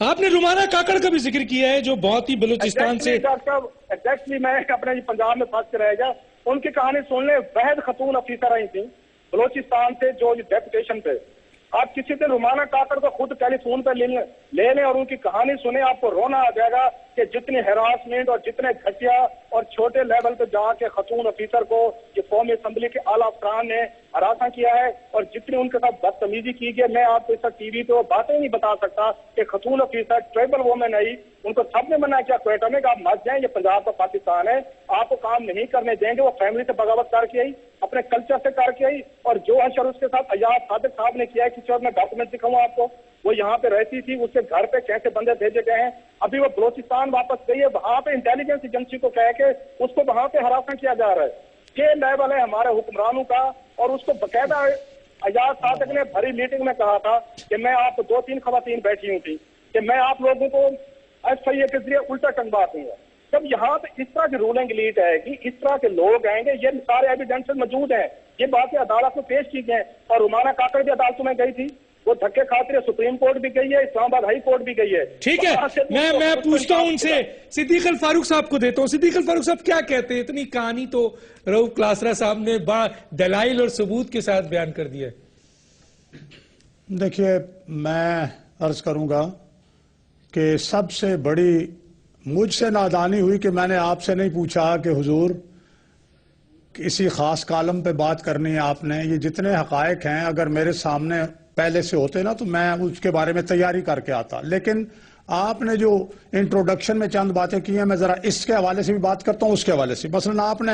آپ نے رومانہ کاکڑ کا بھی ذکر کیا ہے جو بہت ہی بلوچستان سے ایگزیکٹلی میں اپنے پنجاب میں پھنس کے رہ گیا. ان کی کہانی سن لیں. وحد خاتون افیسر رہی تھیں بلوچستان سے جو ڈیپوٹیشن پہ. آپ کسی دن رومانہ کاکڑ کو خود ٹیلی فون پہ لے لیں اور ان کی کہانی سنیں, آپ کو رونا آ جائے گا کہ جتنی ہراسمنٹ اور جتنے گھٹیا اور چھوٹے لیول پہ جا کے خاتون افیسر کو یہ قومی اسمبلی کے اعلیٰ افسران نے ہراساں کیا ہے اور جتنی ان کے ساتھ بدتمیزی کی گئی. میں آپ کو اس ٹی وی پہ وہ باتیں نہیں بتا سکتا کہ خاتون افیسر ٹرائبل وومن آئی, ان کو سب نے منع کیا کوئٹہ میں کہ آپ مت جائیں, یہ پنجاب کا پاکستان ہے, آپ کو کام نہیں کرنے دیں گے. وہ فیملی سے بغاوت کر کے آئی, اپنے کلچر سے کر کے آئی, اور جو اشر اس کے ساتھ ایاز صادق صاحب نے کیا ہے, کسی اور میں ڈاکومنٹ دکھاؤں آپ کو, وہ یہاں پہ رہتی تھی, اس کے گھر پہ کیسے بندے بھیجے گئے ہیں. ابھی وہ بلوچستان واپس گئی ہے, وہاں پہ انٹیلیجنس ایجنسی کو کہہ کے اس کو وہاں پہ ہراساں کیا جا رہا ہے. یہ لیول ہے ہمارے حکمرانوں کا. اور اس کو باقاعدہ ایاز صادق نے بھری میٹنگ میں کہا تھا کہ میں آپ 2-3 خواتین بیٹھی ہوں تھی کہ میں آپ لوگوں کو SIA کے ذریعے الٹا ٹنگوا دوں گا. جب یہاں پہ اس طرح کی رولنگ لیڈ آئے گی, اس طرح کے لوگ آئیں گے, یہ سارے ایویڈنس موجود ہیں, یہ باتیں عدالت میں پیش کی گئی. اور رومانہ کاکڑ بھی عدالتوں میں گئی تھی, وہ دھکے کھاتے سپریم کورٹ بھی گئی ہے, اسلام آباد ہائی کورٹ بھی گئی ہے. ٹھیک ہے, میں پوچھتا ہوں ان سے, صدیق الفاروق صاحب کو دیتا ہوں. صدیق الفاروق صاحب کیا کہتے ہیں؟ اتنی کہانی تو رؤف کلاسرا صاحب نے دلائل اور ثبوت کے ساتھ بیان کر دیا ہے. دیکھیے, میں عرض کروں گا کہ سب سے بڑی مجھ سے نادانی ہوئی کہ میں نے آپ سے نہیں پوچھا کہ حضور کسی خاص کالم پہ بات کرنی ہے آپ نے. یہ جتنے حقائق ہیں اگر میرے سامنے پہلے سے ہوتے نا تو میں اس کے بارے میں تیاری کر کے آتا. لیکن آپ نے جو انٹروڈکشن میں چند باتیں کی ہیں، میں ذرا اس کے حوالے سے بھی بات کرتا ہوں، اس کے حوالے سے. مثلا آپ نے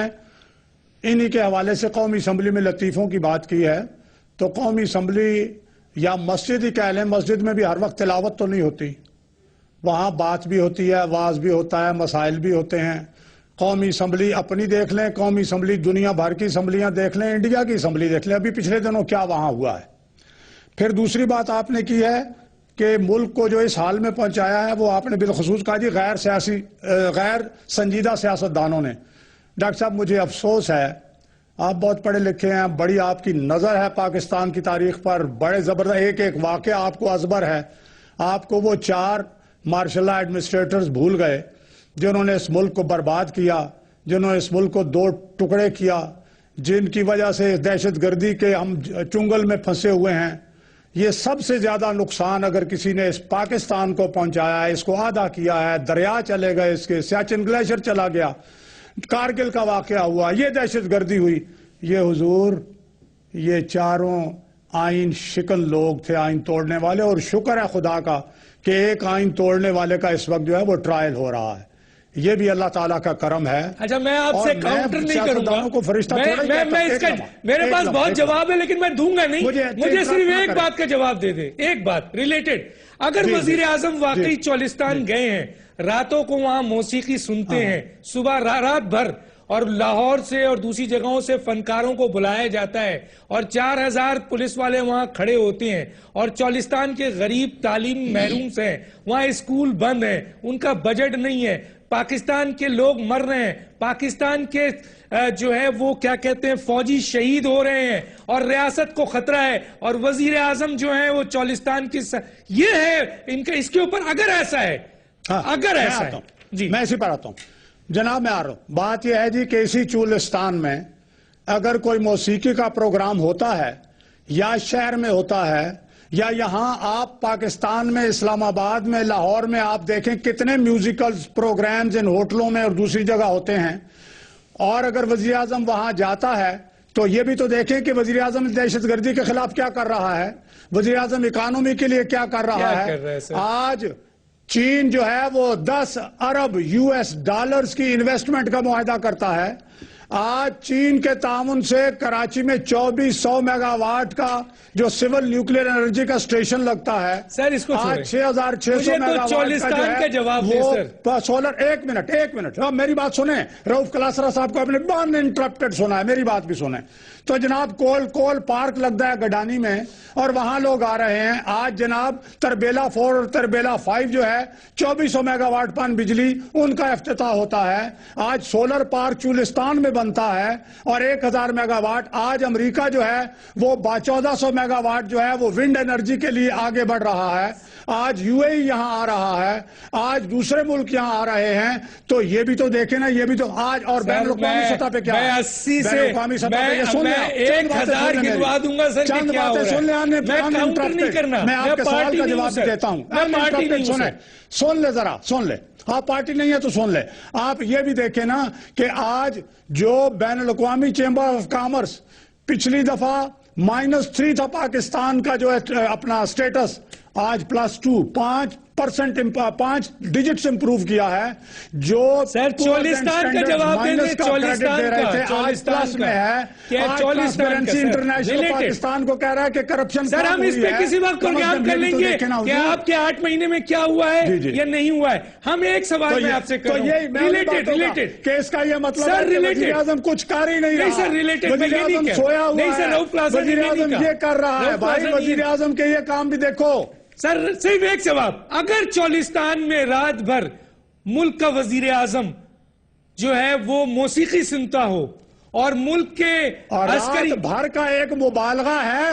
انہی کے حوالے سے قومی اسمبلی میں لطیفوں کی بات کی ہے. تو قومی اسمبلی یا مسجد ہی کہہ لیں، مسجد میں بھی ہر وقت تلاوت تو نہیں ہوتی، وہاں بات بھی ہوتی ہے، واز بھی ہوتا ہے، مسائل بھی ہوتے ہیں. قومی اسمبلی اپنی دیکھ لیں، قومی اسمبلی دنیا بھر کی اسمبلیاں دیکھ لیں، انڈیا کی اسمبلی دیکھ لیں، ابھی پچھلے دنوں کیا وہاں ہوا ہے. پھر دوسری بات آپ نے کی ہے کہ ملک کو جو اس حال میں پہنچایا ہے وہ آپ نے بالخصوص کہا جی غیر سنجیدہ سیاستدانوں نے. ڈاکٹر صاحب مجھے افسوس ہے، آپ بہت پڑھے لکھے ہیں، بڑی آپ کی نظر ہے پاکستان کی تاریخ پر، بڑے زبردست ایک ایک واقعہ آپ کو ازبر ہے. آپ کو وہ 4 مارشل لا ایڈمنسٹریٹرز بھول گئے جنہوں نے اس ملک کو برباد کیا، جنہوں نے اس ملک کو 2 ٹکڑے کیا، جن کی وجہ سے دہشت گردی کے ہم چنگل میں پھنسے ہوئے ہیں. یہ سب سے زیادہ نقصان اگر کسی نے اس پاکستان کو پہنچایا ہے، اس کو آدھا کیا ہے، دریا چلے گئے، اس کے سیاچن گلیشر چلا گیا، کارگل کا واقعہ ہوا، یہ دہشت گردی ہوئی. یہ حضور یہ 4 آئین شکن لوگ تھے، آئین توڑنے والے، اور شکر ہے خدا کا کہ ایک آئین توڑنے والے کا اس وقت جو ہے وہ ٹرائل ہو رہا ہے. یہ بھی اللہ تعالیٰ کا کرم ہے. اچھا میں آپ سے کاؤنٹر نہیں کروں گا، میں اس کا میرے پاس بہت جواب ہے لیکن میں دوں گا نہیں. مجھے صرف ایک بات کا جواب دے دے، ایک بات ریلیٹڈ. اگر وزیر اعظم واقعی چولستان گئے ہیں، راتوں کو وہاں موسیقی سنتے ہیں، صبح رات بھر، اور لاہور سے اور دوسری جگہوں سے فنکاروں کو بلایا جاتا ہے، اور 4000 پولیس والے وہاں کھڑے ہوتے ہیں، اور چولستان کے غریب تعلیم محروم ہیں، وہاں اسکول بند ہیں، ان کا بجٹ نہیں ہے، پاکستان کے لوگ مر رہے ہیں، پاکستان کے جو ہے وہ کیا کہتے ہیں فوجی شہید ہو رہے ہیں، اور ریاست کو خطرہ ہے، اور وزیر اعظم جو ہے وہ چولستان کی یہ ہے ان کا. اس کے اوپر اگر ایسا ہے، اگر ایسا ہے جی میں اسی پر آتا ہوں جناب. میں آ رہا ہوں. بات یہ ہے جی کہ اسی چولستان میں اگر کوئی موسیقی کا پروگرام ہوتا ہے، یا شہر میں ہوتا ہے، یا یہاں آپ پاکستان میں اسلام آباد میں لاہور میں آپ دیکھیں کتنے میوزیکل پروگرامز ان ہوٹلوں میں اور دوسری جگہ ہوتے ہیں، اور اگر وزیر اعظم وہاں جاتا ہے تو یہ بھی تو دیکھیں کہ وزیر اعظم دہشت گردی کے خلاف کیا کر رہا ہے، وزیر اعظم اکانومی کے لیے کیا کر رہا ہے. آج چین جو ہے وہ 10 ارب US کی انویسٹمنٹ کا معاہدہ کرتا ہے. آج چین کے تعاون سے کراچی میں 2400 میگا واٹ کا جو سول نیوکلیر انرجی کا اسٹیشن لگتا ہے. سر اس کو آج 6600 میگا واٹ کا جو ہے وہ سولر. ایک منٹ میری بات سنیں. رؤف کلاسرا صاحب کو اپنے بان انٹرپٹڈ سنا ہے، میری بات بھی سنیں. تو جناب کول پارک لگتا ہے گڈانی میں، اور وہاں لوگ آ رہے ہیں. آج جناب تربیلا 4 اور تربیلا 5 جو ہے 2400 میگا واٹ پان بجلی ان کا افتتاح ہوتا ہے. آج سولر پارک چولستان میں بنتا ہے، اور 1000 میگا واٹ. آج امریکہ جو ہے وہ 1400 میگا واٹ جو ہے وہ ونڈ انرجی کے لیے آگے بڑھ رہا ہے. آج UAE یہاں آ رہا ہے، آج دوسرے ملک یہاں آ رہے ہیں. تو یہ بھی تو دیکھیں نا، یہ بھی تو آج. اور بین الاقوامی سطح پہ کیا ہے؟ 80 سے میں 1000 گنوا دوں گا سر. چند باتیں سن لیں. میں آپ کے سوال کا جواب دیتا ہوں. سن لے ذرا، سن لے. آپ پارٹی نہیں ہے تو سن لے. آپ یہ بھی دیکھیں نا کہ آج جو بین الاقوامی چیمبر آف کامرس پچھلی دفعہ -3 تھا پاکستان کا جو ہے اپنا سٹیٹس، آج +2 5 ڈیجٹس امپروو کیا ہے. جو سر چولستان کا جواب دیں گے، چولستان کا آج پلس میں ہے. ٹرانسپیرنسی انٹرنیشنل پاکستان کو کہہ رہا ہے کہ کرپشن. سر ہم اس پہ کسی وقت پروگرام کر لیں گے کہ آپ کے 8 مہینے میں کیا ہوا ہے یا نہیں ہوا ہے. ہم ایک سوال میں آپ سے کروں ریلیٹڈ کہ اس کا یہ مطلب ہے کہ وزیر اعظم کچھ کر ہی نہیں رہا. سر ریلیٹڈ وزیر اعظم سویا ہوا ہے، وزیر اعظم یہ کر رہا ہے. بھائی وزیر اعظم کے یہ کام بھی دیکھو. سر صرف ایک جواب. اگر چولستان میں رات بھر ملک کا وزیر اعظم جو ہے وہ موسیقی سنتا ہو اور ملک کے عسکری بھر کا ایک مبالغہ ہے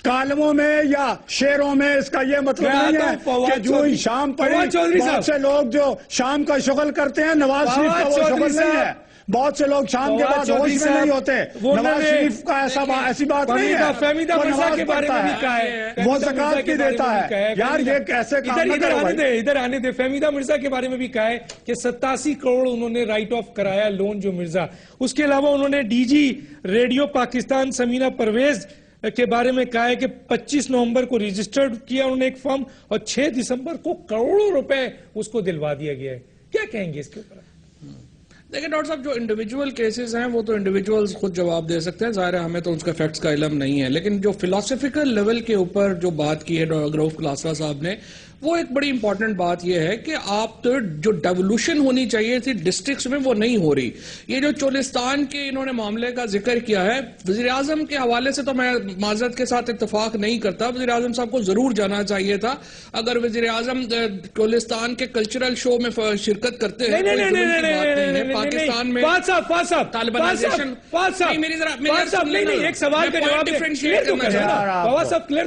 کالموں میں یا شعروں میں، اس کا یہ مطلب نہیں ہے کہ جو شام پڑی بہت سے لوگ جو شام کا شغل کرتے ہیں، نواز شریف کا وہ شغل نہیں ہے. بہت سے لوگ شام کے بعد ہوش میں نہیں ہوتے. نواز شریف کا ایسی بات نہیں ہے. فہمیدہ مرزا کے بارے میں بھی کہا ہے، وہ زکات بھی دیتا ہے. یار یہ کیسے کام نہ کرو بھائی. ادھر آنے دے. فہمیدہ مرزا کے بارے میں بھی کہا ہے کہ 87 کروڑ انہوں نے رائٹ آف کرایا لون جو مرزا. اس کے علاوہ انہوں نے DG ریڈیو پاکستان سمینہ پرویز کے بارے میں کہا ہے کہ 25 نومبر کو رجسٹرڈ کیا انہوں نے ایک فارم اور 6 دسمبر کو کروڑوں روپے اس کو دلوا دیا گیا ہے. کیا کہیں گے اس کے اوپر؟ دیکھیں ڈاکٹر صاحب، جو انڈیویجول کیسز ہیں وہ تو انڈیویجولز خود جواب دے سکتے ہیں، ظاہر ہے ہمیں تو اس کا فیکٹس کا علم نہیں ہے، لیکن جو فلاسفیکل لیول کے اوپر جو بات کی ہے ڈاکٹر رؤف کلاسرا صاحب نے، وہ ایک بڑی امپورٹنٹ بات یہ ہے کہ آپ تو جو ڈیولوشن ہونی چاہیے تھی ڈسٹرکٹس میں وہ نہیں ہو رہی. یہ جو چولستان کے انہوں نے معاملے کا ذکر کیا ہے، وزیر اعظم کے حوالے سے تو میں معذرت کے ساتھ اتفاق نہیں کرتا. وزیر اعظم صاحب کو ضرور جانا چاہیے تھا. اگر وزیر اعظم چولستان کے کلچرل شو میں شرکت کرتے ہیں، پاکستان میں طالبانائزیشن، ایک سوال کا جواب کلیئر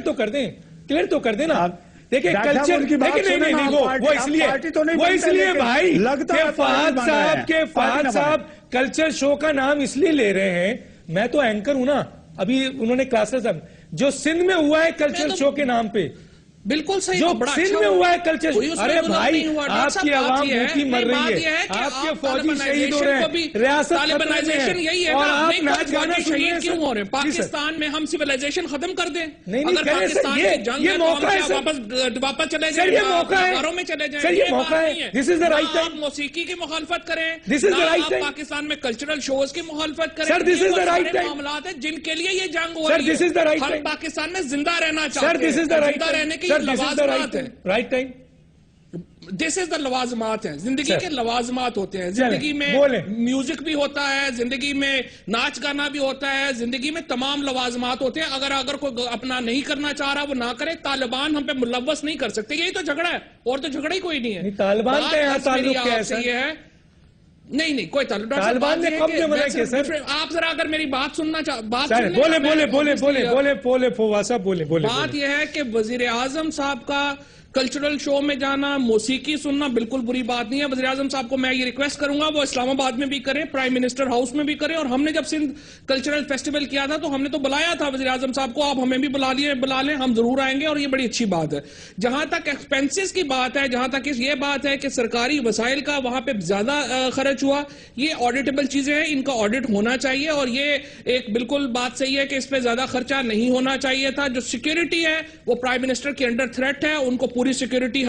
تو کر دیں نا. دیکھیں کلچر وہ اس لیے بھائی فہد صاحب کلچر شو کا نام اس لیے لے رہے ہیں. میں تو اینکر ہوں نا. ابھی انہوں نے کلاسز جو سندھ میں ہوا ہے کلچر شو کے نام پہ، بالکل صحیح، جو سندھ میں ہوا ہے کلچر. ارے بھائی آپ کی عوام بھوکی مر رہی ہے، آپ کے فوجی شہید ہو رہے ہیں، ریاست طالبانائزیشن یہی ہے اور آپ ناچ گانا شہید کیوں ہو رہے ہیں؟ پاکستان میں ہم سویلائزیشن ختم کر دیں. اگر پاکستان کی جنگ ہے تو ہم واپس چلے جائیں، گھروں میں چلے جائیں. یہ موقع ہے. دس از دا رائٹ ٹائم. آپ موسیقی کی مخالفت کریں، دس از دا رائٹ ٹائم. پاکستان میں کلچرل شوز کی مخالفت کریں. سر دس از دا رائٹ ٹائم. معاملات ہیں جن کے لیے یہ جنگ ہو رہی ہے. دس از دا رائٹ ٹائم. ہم پاکستان میں زندہ رہنا چاہتے ہیں. دس از دا رائٹ زندہ ٹائم. رہنے کی لوازمات رائٹ ٹائم. دس از دا لوازمات ہیں. زندگی کے لوازمات ہوتے ہیں. زندگی میں میوزک بھی ہوتا ہے، زندگی میں ناچ گانا بھی ہوتا ہے، زندگی میں تمام لوازمات ہوتے ہیں. اگر کوئی اپنا نہیں کرنا چاہ رہا وہ نہ کرے. طالبان ہم پہ ملوث نہیں کر سکتے. یہی تو جھگڑا ہے، اور تو جھگڑا ہی کوئی نہیں ہے. طالبان کا یہاں تعلق کیسا ہے؟ نہیں کوئی تعلق. طالبان نے کب جو منع کیا سر؟ آپ ذرا اگر میری بات سننا بات بولے. بات یہ ہے کہ وزیر اعظم صاحب کا کلچرل شو میں جانا، موسیقی سننا بالکل بری بات نہیں ہے. وزیر اعظم صاحب کو میں یہ ریکویسٹ کروں گا وہ اسلام آباد میں بھی کریں، پرائم منسٹر ہاؤس میں بھی کریں. اور ہم نے جب سندھ کلچرل فیسٹیول کیا تھا تو ہم نے تو بلایا تھا وزیر اعظم صاحب کو. آپ ہمیں بھی بلا لیں، ہم ضرور آئیں گے اور یہ بڑی اچھی بات ہے. جہاں تک ایکسپینسز کی بات ہے، جہاں تک یہ بات ہے کہ سرکاری وسائل کا وہاں پہ زیادہ خرچ ہوا، یہ آڈیٹیبل چیزیں ہیں، ان کا آڈٹ ہونا چاہیے. اور یہ ایک بالکل بات صحیح ہے کہ اس پہ زیادہ خرچہ نہیں ہونا چاہیے تھا. جو سیکیورٹی ہے وہ پرائم منسٹر کے انڈر تھریٹ ہے، ان کو پوری سیکیورٹی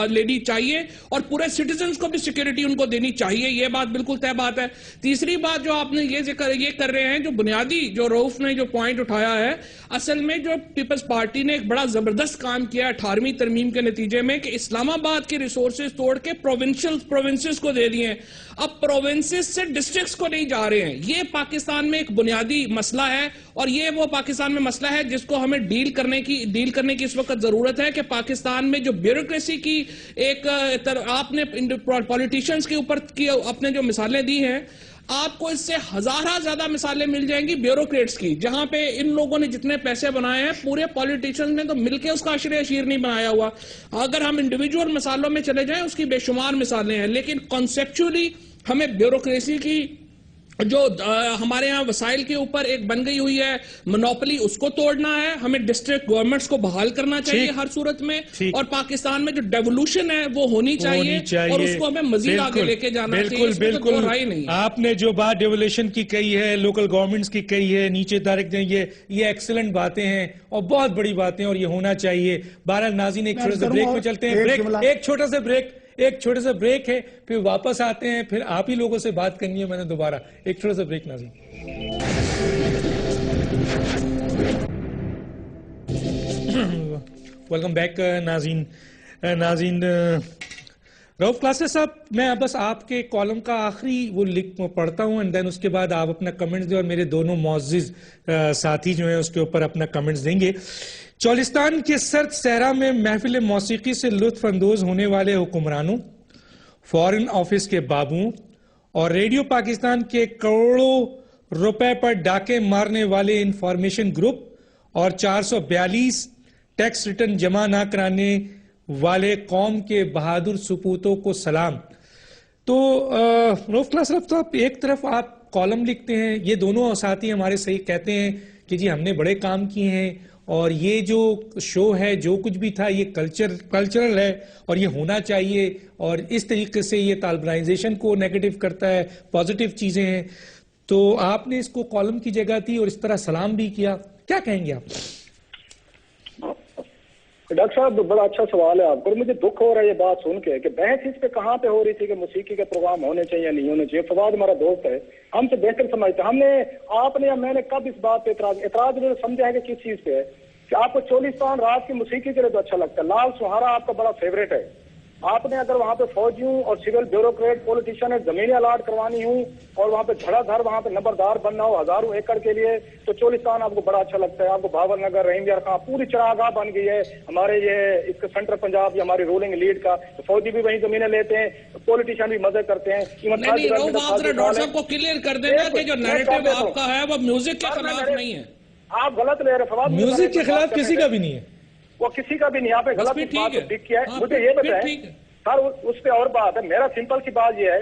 لینی چاہیے اور پورے سٹیزنز کو بھی سیکیورٹی ان کو دینی چاہیے. یہ بات بالکل طے بات ہے. تیسری بات جو آپ نے یہ کر رہے ہیں، جو بنیادی جو رؤف نے جو پوائنٹ اٹھایا ہے، اصل میں جو پیپلز پارٹی نے ایک بڑا زبردست کام کیا 18ویں ترمیم کے نتیجے میں کہ اسلام آباد کے ریسورسز توڑ کے پروونسز کو دے دیے ہیں. اب پروونسز سے ڈسٹرکٹس کو نہیں جا رہے ہیں. یہ پاکستان میں ایک بنیادی مسئلہ ہے اور یہ وہ پاکستان میں مسئلہ ہے جس کو ہمیں ڈیل کرنے کی اس وقت ضرورت ہے. کہ پاکستان میں جو بیوروکریسی کی ایک آپ نے پولیٹیشنز کے اوپر کی اپنے جو مثالیں دی ہیں، آپ کو اس سے ہزارہ زیادہ مثالیں مل جائیں گی بیوروکریٹس کی، جہاں پہ ان لوگوں نے جتنے پیسے بنائے ہیں پورے پولیٹیشنز نے تو مل کے اس کا عشر اشیر نہیں بنایا ہوا. اگر ہم انڈیویجول مثالوں میں چلے جائیں اس کی بے شمار مثالیں ہیں، لیکن کانسیپچولی ہمیں بیوروکریسی کی جو ہمارے ہاں وسائل کے اوپر ایک بن گئی ہوئی ہے منوپلی، اس کو توڑنا ہے. ہمیں ڈسٹرکٹ گورنمنٹس کو بحال کرنا چاہیے ہر صورت میں. اور پاکستان میں جو ڈیولوشن ہے وہ ہونی چاہیے اور اس کو ہمیں مزید آگے لے کے جانا چاہیے. بالکل آپ نے جو بات ڈیولوشن کی کہی ہے، لوکل گورنمنٹس کی کہی ہے، نیچے تارک نے یہ ایکسلنٹ باتیں ہیں اور بہت بڑی باتیں اور یہ ہونا چاہیے. بہرحال ناظرین ایک چھوٹے سے بریک میں چلتے ہیں. ایک چھوٹا سا بریک ہے، پھر واپس آتے ہیں. پھر آپ ہی لوگوں سے بات کرنی ہے میں نے دوبارہ. ایک چھوٹا سا بریک ناظرین. ویلکم بیک ناظرین. رؤف کلاسرا صاحب، میں بس آپ کے کالم کا آخری وہ لکھ پڑھتا ہوں اینڈ دین اس کے بعد آپ اپنا کمنٹس دیں اور میرے دونوں معزز ساتھی جو ہیں اس کے اوپر اپنا کمنٹس دیں گے. چولستان کے سرد صحرا میں محفل موسیقی سے لطف اندوز ہونے والے حکمرانوں، فارن آفس کے بابوں اور ریڈیو پاکستان کے کروڑوں روپے پر ڈاکے مارنے والے انفارمیشن گروپ اور 442 ٹیکس ریٹرن جمع نہ کرانے والے قوم کے بہادر سپوتوں کو سلام. تو رؤف کلاسرا صاحب، ایک طرف آپ کالم لکھتے ہیں، یہ دونوں ساتھی ہمارے صحیح کہتے ہیں کہ جی ہم نے بڑے کام کیے ہیں اور یہ جو شو ہے جو کچھ بھی تھا یہ کلچرل ہے اور یہ ہونا چاہیے اور اس طریقے سے یہ طالبانائزیشن کو نیگیٹو کرتا ہے، پازیٹیو چیزیں ہیں. تو آپ نے اس کو کالم کی جگہ دی اور اس طرح سلام بھی کیا. کیا کہیں گے آپ؟ ڈاکٹر صاحب بڑا اچھا سوال ہے آپ کو. مجھے دکھ ہو رہا ہے یہ بات سن کے کہ بحث اس پہ کہاں پہ ہو رہی تھی کہ موسیقی کے پروگرام ہونے چاہیے یا نہیں ہونے چاہیے. فواد ہمارا دوست ہے, ہم سے بہتر سمجھتے ہیں. ہم نے, آپ نے یا میں نے کب اس بات پہ اعتراض سمجھا ہے کہ کس چیز پہ ہے کہ آپ کو چولستان رات کی موسیقی کے لیے تو اچھا لگتا ہے. لال سہارا آپ کا بڑا فیوریٹ ہے. آپ نے اگر وہاں پہ فوجیوں اور سول بیوروکریٹ پولیٹیشین زمینیں الاٹ کروانی ہوں اور وہاں پہ دھڑا دھڑ وہاں پہ نمبردار بننا ہو ہزاروں ایکڑ کے لیے تو چولستان آپ کو بڑا اچھا لگتا ہے. آپ کو بھاول نگر, رحیم یار خان پوری چراگاہ بن گئی ہے ہمارے یہ اس سینٹرل پنجاب یا ہماری رولنگ لیڈ کا. فوجی بھی وہیں زمینیں لیتے ہیں, پولیٹیشین بھی مزے کرتے ہیں. ڈاکٹر صاحب کو کلیئر کر دینا کہ جو نیریٹو آپ کا ہے وہ میوزک کے خلاف نہیں ہے. آپ غلط لے رہے فواد. میوزک کے خلاف کسی کا بھی نہیں ہے, وہ کسی کا بھی نہیں. آپ نے غلط بات کیا ہے. مجھے یہ بتائیں سر, اس پہ اور بات ہے. میرا سمپل سی بات یہ ہے,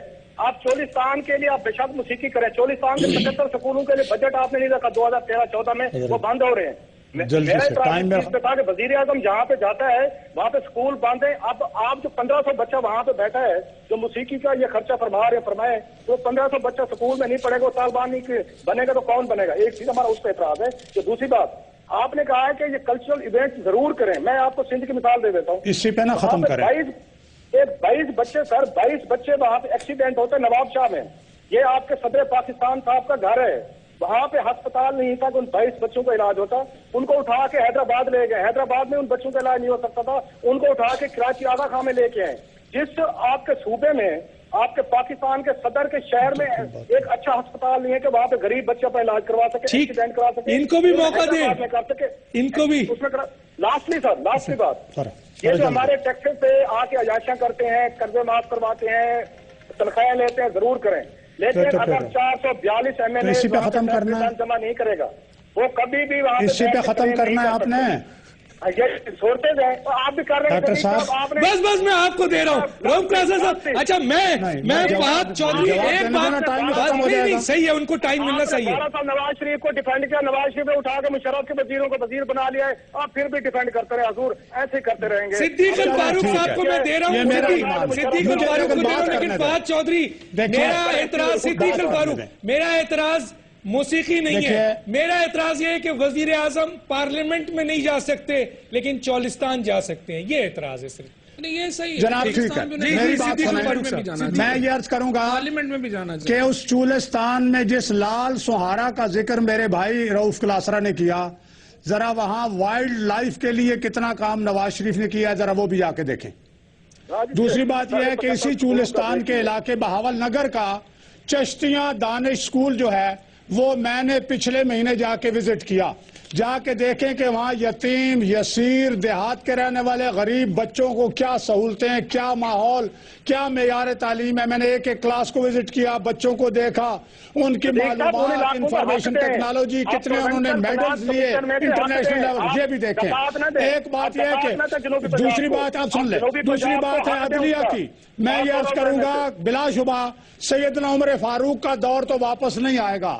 آپ چولستان کے لیے آپ بے شک موسیقی کریں. چولستان کے 75 سکولوں کے لیے بجٹ آپ نے نہیں رکھا 2013-14 میں, وہ بند ہو رہے ہیں. میرا اعتراض پہ تھا کہ وزیر اعظم جہاں پہ جاتا ہے وہاں پہ اسکول بند ہے. اب آپ جو 1500 بچہ وہاں پہ بیٹھا ہے جو موسیقی کا یہ خرچہ فرمائے تو 1500 بچہ اسکول میں نہیں پڑھے گا, طالبان نہیں بنے گا تو کون بنے گا. ایک چیز ہمارا اس پہ اعتراض ہے. جو دوسری بات آپ نے کہا ہے کہ یہ کلچرل ایونٹ ضرور کریں. میں آپ کو سندھ کی مثال دے دیتا ہوں. اسی پہ نہ ختم کریں. 22 بچے سر, 22 بچے وہاں پہ ایکسیڈنٹ ہوتے نواب شاہ میں. یہ آپ کے صدر پاکستان صاحب کا گھر ہے. وہاں پہ ہسپتال نہیں تھا کہ ان 22 بچوں کا علاج ہوتا. ان کو اٹھا کے حیدرآباد لے گئے. حیدرآباد میں ان بچوں کا علاج نہیں ہو سکتا تھا. ان کو اٹھا کے کراچی آغا خان میں لے کے آئے. جس آپ کے صوبے میں, آپ کے پاکستان کے صدر کے شہر میں ایک اچھا ہسپتال نہیں ہے کہ وہاں پہ غریب بچے اپنا علاج کروا سکے, ایکسیڈنٹ کروا سکے. ان کو بھی موقع دیں, ان کو بھی. لاسٹلی بات, یہ جو ہمارے ٹیکسز سے آ کے عیاشیاں کرتے ہیں, قرضے معاف کرواتے ہیں, تنخواہیں لیتے ہیں, ضرور کریں. لیکن اگر 442 MLA جمع نہیں کرے گا وہ کبھی بھی وہاں اسی پہ ختم کرنا ہے آپ نے. چھوڑتے جائیں تو آپ بھی کر رہے ہیں. ڈاکٹر صاحب بس میں آپ کو دے رہا ہوں روم کلاسز صاحب. اچھا میں فہد چودھری ایک بات صحیح ہے, ان کو ٹائم ملنا صحیح ہے. نواز شریف کو ڈیفینڈ کیا, نواز شریف نے اٹھا کے مشرف کے وزیروں کو وزیر بنا لیا ہے. آپ پھر بھی ڈیفینڈ کرتے رہے حضور, ایسے ہی کرتے رہیں گے. صدیق الفاروق صاحب کو میں دے رہا ہوں, صدیق الفاروق کو دے رہا ہوں. لیکن فہد چودھری میرا اعتراض, صدیق الفاروق میرا اعتراض موسیقی نہیں ہے. میرا اعتراض یہ ہے کہ وزیر اعظم پارلیمنٹ میں نہیں جا سکتے لیکن چولستان جا سکتے ہیں. یہ اعتراض ہے صرف. یہ صحیح جناب ٹھیک ہے, میری بات سنیں. میں یہ عرض کروں گا پارلیمنٹ میں بھی جانا کہ اس چولستان میں جس لال سہارا کا ذکر میرے بھائی رؤف کلاسرا نے کیا, ذرا وہاں وائلڈ لائف کے لیے کتنا کام نواز شریف نے کیا, ذرا وہ بھی جا کے دیکھیں. دوسری بات یہ ہے کہ اسی چولستان کے علاقے بہاول نگر کا چشتیاں دانش سکول جو ہے وہ میں نے پچھلے مہینے جا کے وزٹ کیا. جا کے دیکھیں کہ وہاں یتیم, یسیر, دیہات کے رہنے والے غریب بچوں کو کیا سہولتیں, کیا ماحول, کیا معیار تعلیم ہے. میں نے ایک کلاس کو وزٹ کیا, بچوں کو دیکھا, ان کی معلومات, انفارمیشن ٹیکنالوجی, کتنے انہوں نے میڈلز لیے انٹرنیشنل لیول, یہ بھی دیکھیں. ایک بات یہ ہے کہ دوسری بات آپ سن لیں, دوسری بات ہے عدلیہ کی. میں یہ عرض کروں گا بلا شبہ سیدنا عمر فاروق کا دور تو واپس نہیں آئے گا.